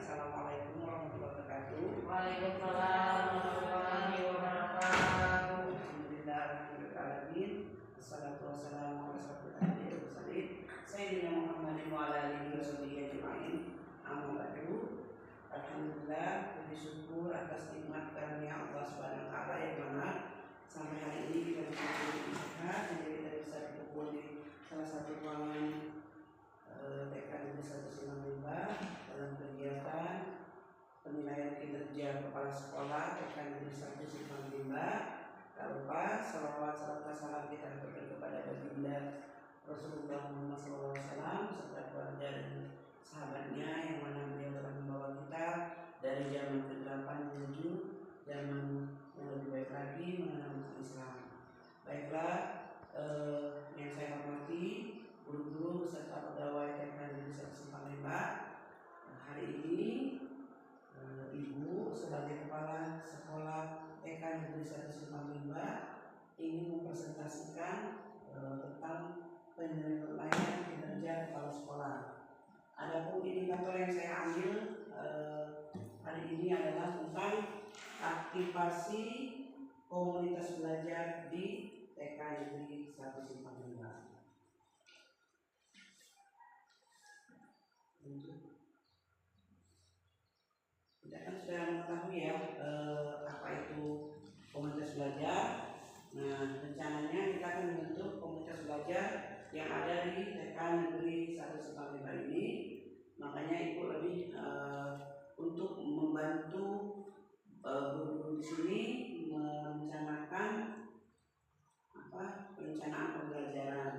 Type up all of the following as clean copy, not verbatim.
Assalamualaikum warahmatullahi wabarakatuh. Waalaikumsalam warahmatullahi wabarakatuh. Alhamdulillahirrahmanirrahim. Assalatu wassalamu ala asyrofil anbiya'i wal mursalin sayyidina Muhammadin wa ala alihi washabihi ajma'in. Amma ba'du. Alhamdulillah, puji syukur atas nikmat karunia Allah Subhanahu wa taala yang mana sampai hari ini kita bisa beristirahat dan kita bisa berkumpul di salah satu ruangan TK Negeri 1 Simalungun dalam kegiatan penilaian kinerja kepala sekolah TK Negeri 1 Simalungun. Tak lupa salawat serta salam kita berikan kepada baginda Rasulullah Muhammad SAW serta keluarga dan sahabatnya yang mana beliau telah membawa kita dari zaman ke-8 menuju zaman yang lebih baik lagi mengenal Islam. Baiklah, yang saya hormati guru-guru beserta pegawai TK Negeri 1 Simalungun. Hari ini Ibu sebagai kepala sekolah TK Negeri 1 Simalungun ingin mempresentasikan tentang penilaian kinerja kepala sekolah. Adapun indikator yang saya ambil hari ini adalah tentang aktivasi komunitas belajar di TK Negeri 1 Simalungun. Kita kan sudah mengetahui ya apa itu komunitas belajar. Nah, rencananya kita akan membentuk komunitas belajar yang ada di TK Negeri 1 Simalungun ini. Makanya Ibu lebih untuk membantu guru-guru di sini merencanakan perencanaan pembelajaran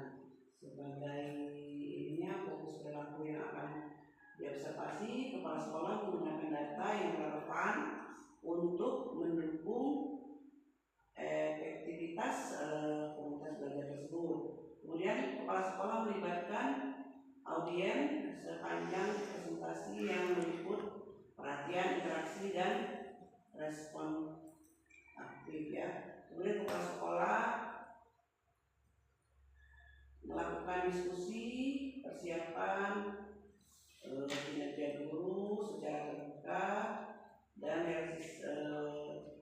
sebagai ininya fokus perilaku yang akan diobservasi. Kepala sekolah menggunakan data yang relevan untuk mendukung efektivitas komunitas belajar tersebut. Kemudian kepala sekolah melibatkan audien sepanjang presentasi yang meliput perhatian, interaksi, dan respon aktif ya. Kemudian kepala sekolah melakukan diskusi persiapan kinerja guru secara terbuka dan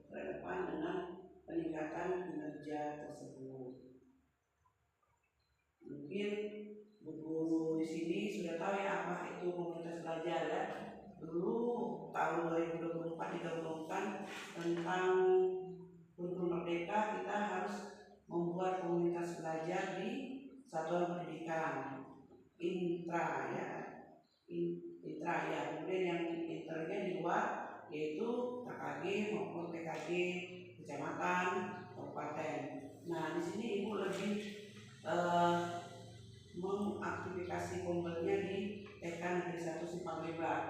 relevan dengan peningkatan kinerja tersebut. Mungkin guru di sini sudah tahu ya apa itu komunitas belajar ya. Dulu tahun 2024 digaungkan tentang kurikulum merdeka, kita harus membuat komunitas belajar di satuan pendidikan intra ya. Kemudian yang internya di luar yaitu KKG maupun TKG kecamatan, kabupaten. Nah, di sini Ibu lebih mengaktifasi kompetnya di TK Negeri 1 Simalungun.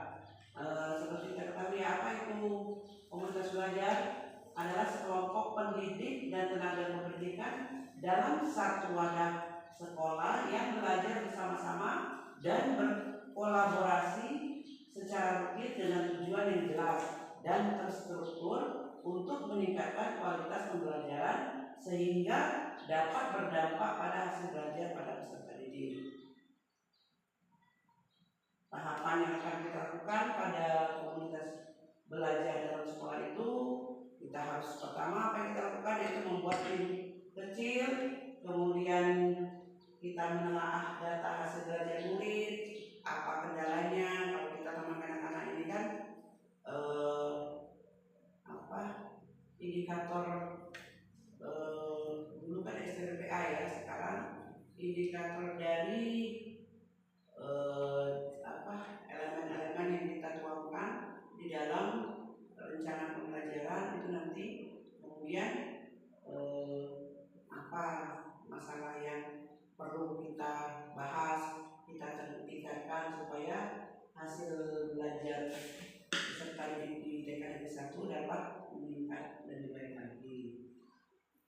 Seperti kita ketahui apa itu komunitas belajar adalah sekelompok pendidik dan tenaga pendidikan dalam satu wadah sekolah yang belajar bersama-sama dan berkolaborasi secara rutin dengan tujuan yang jelas dan terstruktur untuk meningkatkan kualitas pembelajaran sehingga dapat berdampak pada hasil belajar pada peserta didik. Tahapan yang akan kita lakukan pada komunitas belajar dalam sekolah itu, kita harus pertama apa yang kita lakukan yaitu membuat tim kecil, kemudian kita menelaah data hasil belajar murid, apa kendalanya. Kalau kita teman anak-anak ini kan indikator dulu kan STPA ya, sekarang indikator dari elemen-elemen yang kita tuangkan di dalam rencana pembelajaran itu nanti. Kemudian apa masalah yang perlu kita bahas, kita tingkatkan supaya hasil belajar peserta di TK Negeri 1 dapat meningkat lebih baik lagi.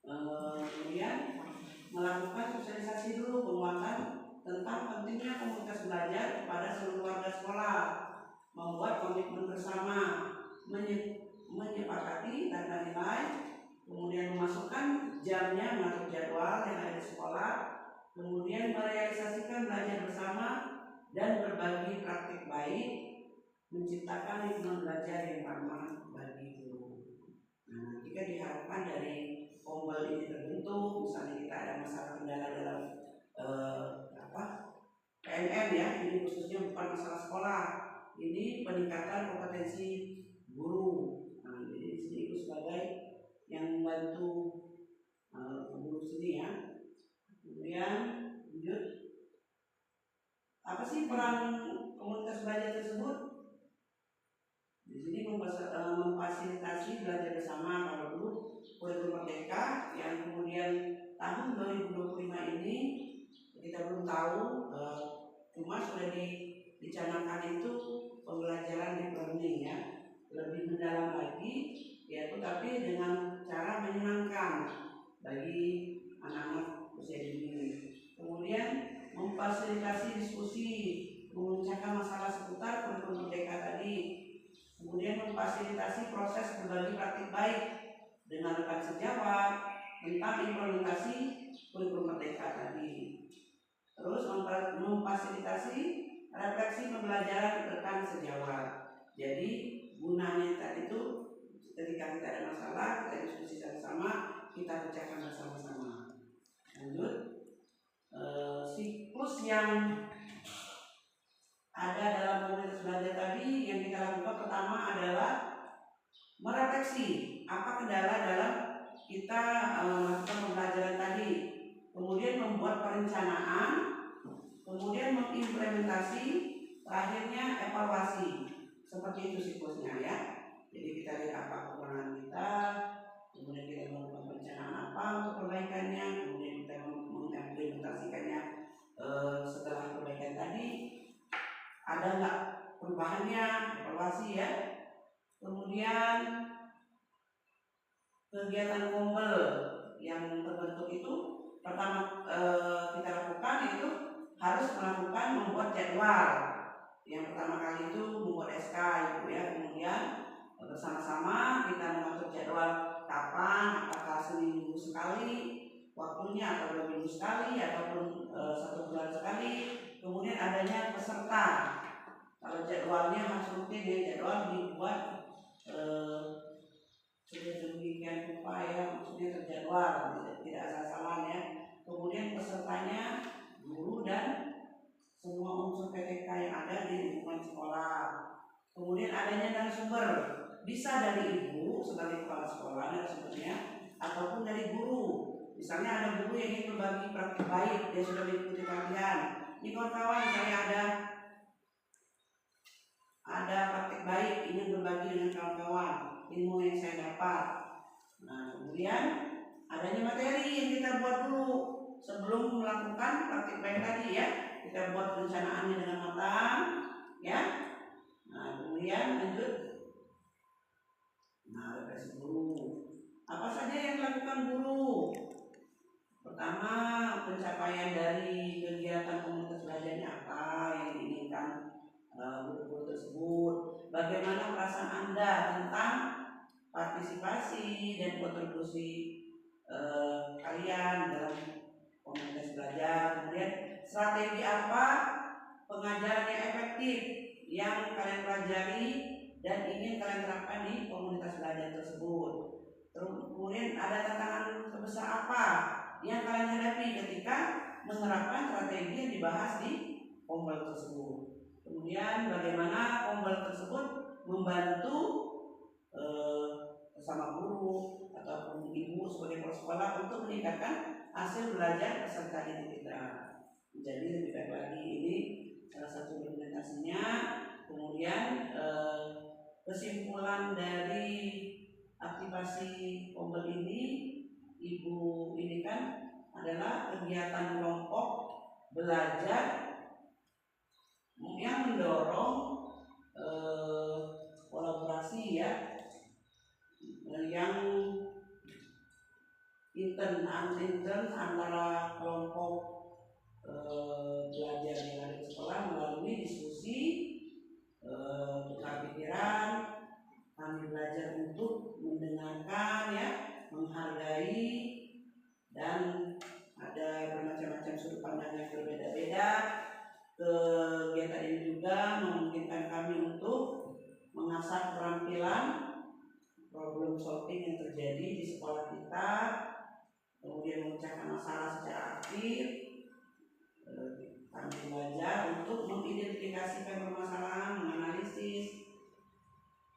Kemudian melakukan sosialisasi dulu penguatan tentang pentingnya komunitas belajar kepada seluruh warga sekolah, membuat komitmen bersama, menyepakati tata nilai, kemudian memasukkan jamnya, mengatur jadwal yang ada di sekolah, kemudian merealisasikan belajar bersama dan berbagi praktik baik, menciptakan lingkungan belajar yang ramah bagi guru. Nah, jika diharapkan dari Pombal ini terbentuk, misalnya kita ada masalah kendala dalam PNN ya, ini khususnya bukan masalah sekolah, ini peningkatan kompetensi guru. Nah, jadi di sini itu sebagai yang membantu guru sini ya. Kemudian lanjut, apa sih peran komunitas belajar tersebut? Di sini memfasilitasi belajar bersama. Kalau dulu kurikulum merdeka yang kemudian tahun 2025 ini kita belum tahu, cuma sudah dicanangkan itu pembelajaran deep learning ya, lebih mendalam lagi, yaitu tapi dengan cara menyenangkan bagi anak-anak usia dini. Kemudian memfasilitasi diskusi, memecahkan masalah seputar kurikulum merdeka tadi. Kemudian memfasilitasi proses berbagi praktik baik dengan rekan sejawat tentang implementasi kurikulum merdeka tadi. Terus memfasilitasi refleksi pembelajaran rekan sejawat. Jadi gunanya tadi itu ketika kita ada masalah, kita diskusi sama-sama, kita pecahkan bersama-sama. Lanjut, siklus yang ada dalam komunitas belajar tadi yang kita lakukan pertama adalah merefleksi apa kendala dalam kita melakukan pembelajaran tadi, kemudian membuat perencanaan, kemudian mengimplementasi, terakhirnya evaluasi. Seperti itu siklusnya ya. Jadi kita lihat apa kekurangan kita, kemudian kita melakukan perencanaan apa untuk perbaikannya, kemudian kita mengimplementasikannya. Setelah perbaikan tadi ada nggak perubahannya, evaluasi ya. Kemudian kegiatan Pombal yang terbentuk itu pertama kita lakukan itu harus melakukan membuat jadwal. Yang pertama kali itu membuat SK itu ya. Kemudian bersama-sama kita mengatur jadwal kapan, apakah seminggu sekali waktunya atau 2 minggu sekali ataupun 1 bulan sekali. Kemudian adanya peserta. Kalau jadwalnya harus rutin ya, jadwal dibuat sedemikian rupa ya, maksudnya terjadwal, tidak asal-asalan ya. Kemudian pesertanya guru dan semua unsur PTK yang ada di lingkungan sekolah. Kemudian adanya narasumber, bisa dari ibu sebagai kepala sekolah narasumbernya, ataupun dari guru. Misalnya ada guru yang ingin berbagi praktik baik, dia sudah mengikuti pelatihan. Ini kawan-kawan, misalnya ada praktik baik, ingin berbagi dengan kawan-kawan ilmu yang saya dapat. Nah, kemudian adanya materi yang kita buat dulu sebelum melakukan praktik baik tadi ya. Kita buat perencanaannya dengan matang ya. Nah, kemudian lanjut. Nah, refleksi guru. Apa saja yang dilakukan guru? Pertama, pencapaian dari kegiatan komunitas belajarnya apa yang diinginkan guru-guru tersebut. Bagaimana perasaan Anda tentang partisipasi dan kontribusi kalian dalam komunitas belajar. Kemudian strategi apa pengajaran yang efektif yang kalian pelajari dan ingin kalian terapkan di komunitas belajar tersebut. Kemudian ada tantangan terbesar apa yang kalian hadapi ketika menerapkan strategi yang dibahas di Pombal tersebut. Kemudian bagaimana Pombal tersebut membantu bersama guru ataupun ibu sebagai kepala sekolah untuk meningkatkan hasil belajar peserta didik kita. Jadi lebih baik lagi, ini salah satu implementasinya. Kemudian kesimpulan dari aktivasi Pombal ini, ibu ini kan adalah kegiatan kelompok belajar yang mendorong kolaborasi ya, yang intern antara kelompok belajar yang ada di sekolah melalui diskusi, tukar pikiran. Kami belajar untuk mendengarkan ya, menghargai, dan ada bermacam-macam sudut pandang yang berbeda-beda. Kegiatan ini juga memungkinkan kami untuk mengasah keterampilan problem solving yang terjadi di sekolah kita, kemudian memecahkan masalah secara aktif, kami belajar untuk mengidentifikasikan permasalahan, menganalisis,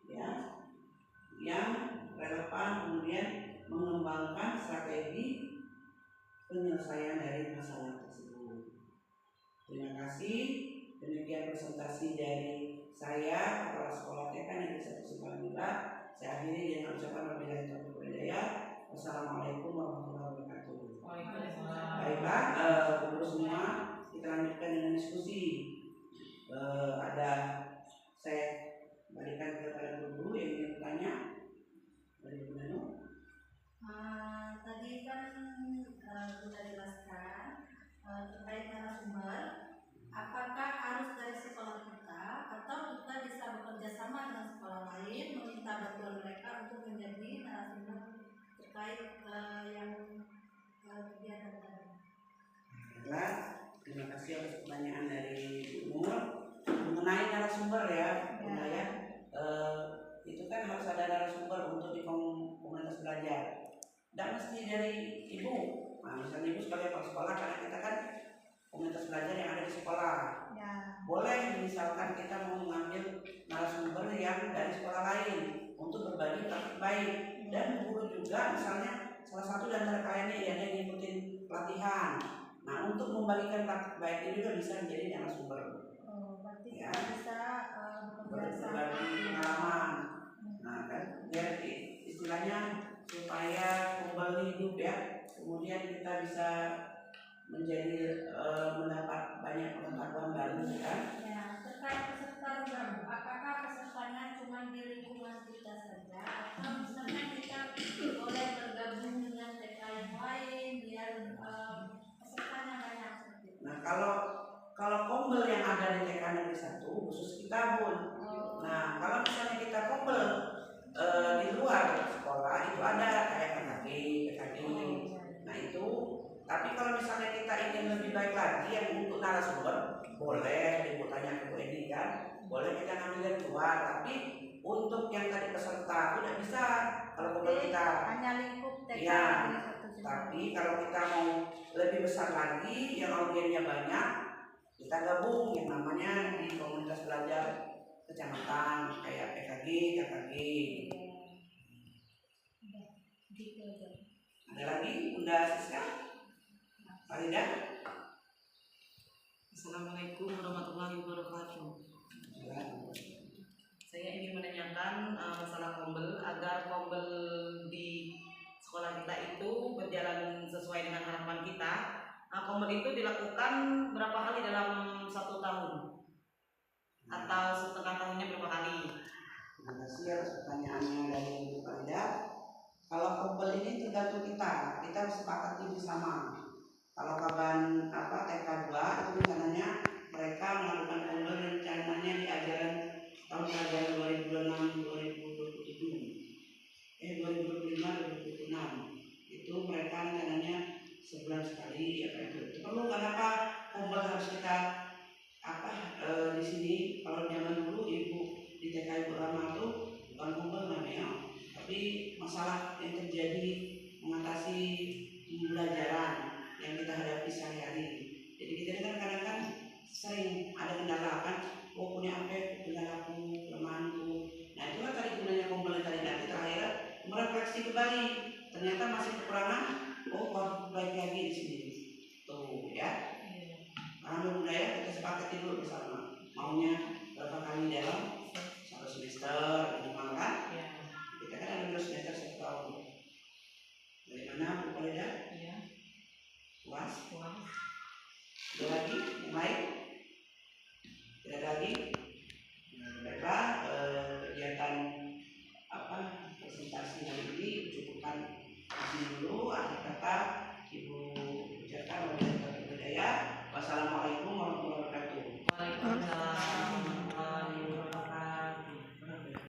ya, yang relevan, kemudian mengembangkan strategi penyelesaian dari masalah tersebut. Terima kasih. Demikian presentasi dari saya, Kepala Sekolah TK Negeri 1 Simpang 2. Saya akhiri dengan ucapan wabillahi taufiq wal hidayah. Wassalamualaikum warahmatullahi wabarakatuh. Waalaikumsalam. Baik Pak, guru semua, kita lanjutkan dengan diskusi. Ada saya berikan kepada guru yang ingin bertanya dari Bu Nanu. Tadi kan sudah jelaskan terkait narasumber. Apakah harus dari sekolah kita atau kita bisa bekerja sama dengan sekolah lain, meminta bantuan mereka untuk menjadi narasumber terkait yang kegiatan tadi? Baiklah, terima kasih atas pertanyaan dari Bu Nur mengenai narasumber ya, Bunda ya. Itu kan harus ada narasumber untuk di komunitas belajar. Dan mesti dari ibu. Nah, misalnya ibu sebagai kepala sekolah, karena kita kan komunitas belajar yang ada di sekolah. Ya. Boleh misalkan kita mau mengambil narasumber yang dari sekolah lain untuk berbagi praktik baik. Dan guru juga misalnya salah satu dari antara kalian yang ngikutin pelatihan. Nah, untuk membagikan praktik baik ini juga bisa menjadi narasumber. Berarti Ya. kita bisa bekerja sama. Berbagi pengalaman. Nah, kan biar istilahnya supaya kembali hidup ya. Kemudian kita bisa menjadi mendapat banyak pengetahuan baru kan. Ya, terkait peserta program, apakah pesertanya cuma di lingkungan kita saja atau misalnya kita boleh bergabung dengan TK yang lain biar pesertanya banyak seperti itu? Nah, kalau kombel yang ada di TK Negeri 1 khusus kita Bun. Nah, kalau misalnya kita kombel di luar sekolah itu ada kayak PKK. Nah itu, tapi kalau misalnya kita ingin lebih baik lagi yang untuk narasumber, boleh ibu tanya ke Bu Edi kan, boleh kita ngambil dari luar. Tapi untuk yang tadi peserta tidak bisa kalau kombel kita. Hanya lingkup TK Ya, Negeri 1 saja. tapi kalau kita mau lebih besar lagi, yang audiennya banyak, kita gabung yang namanya di komunitas belajar kecamatan kayak PKG, KKG. Gitu aja. Ada lagi Bunda Siska? Farida? Assalamualaikum warahmatullahi wabarakatuh. Saya ingin menanyakan masalah kombel agar kombel di sekolah kita itu berjalan sesuai dengan harapan kita. Kombel itu dilakukan berapa kali dalam 1 tahun atau setengah tahunnya berapa kali? Terima kasih atas pertanyaannya dari Bu Farida. Kalau kombel ini tergantung kita harus sepakati bersama. Kalau kawan TK 2 itu rencananya mereka melakukan kombel rencananya di ajaran tahun ajaran 2025-2026 itu mereka rencananya sebulan sekali itu perlu. Kenapa kombel harus kita di sini? Kalau zaman dulu ibu di TK Ibu Rama itu bukan kombel namanya, tapi masalah yang terjadi mengatasi pembelajaran yang kita hadapi sehari-hari. Jadi kita kan kadang-kadang sering ada kendala kan, punya apa kendalaku, kelemahanku. Nah itulah tadi gunanya kombel tadi, nanti terakhir merefleksi kembali. Ternyata masih kekurangan, harus baik lagi di sini. Tuh ya. Paham budaya kita sepakati dulu bersama. Maunya berapa kali dalam 1 semester minimal kan? Ya. Kita kan ada 2 semester 1 tahun. Bagaimana Bu Farida? Ya. Puas? Puas. Ada lagi yang lain? Tidak lagi? Baiklah, kegiatan presentasi hari ini cukupkan di sini dulu. Akhir kata Ibu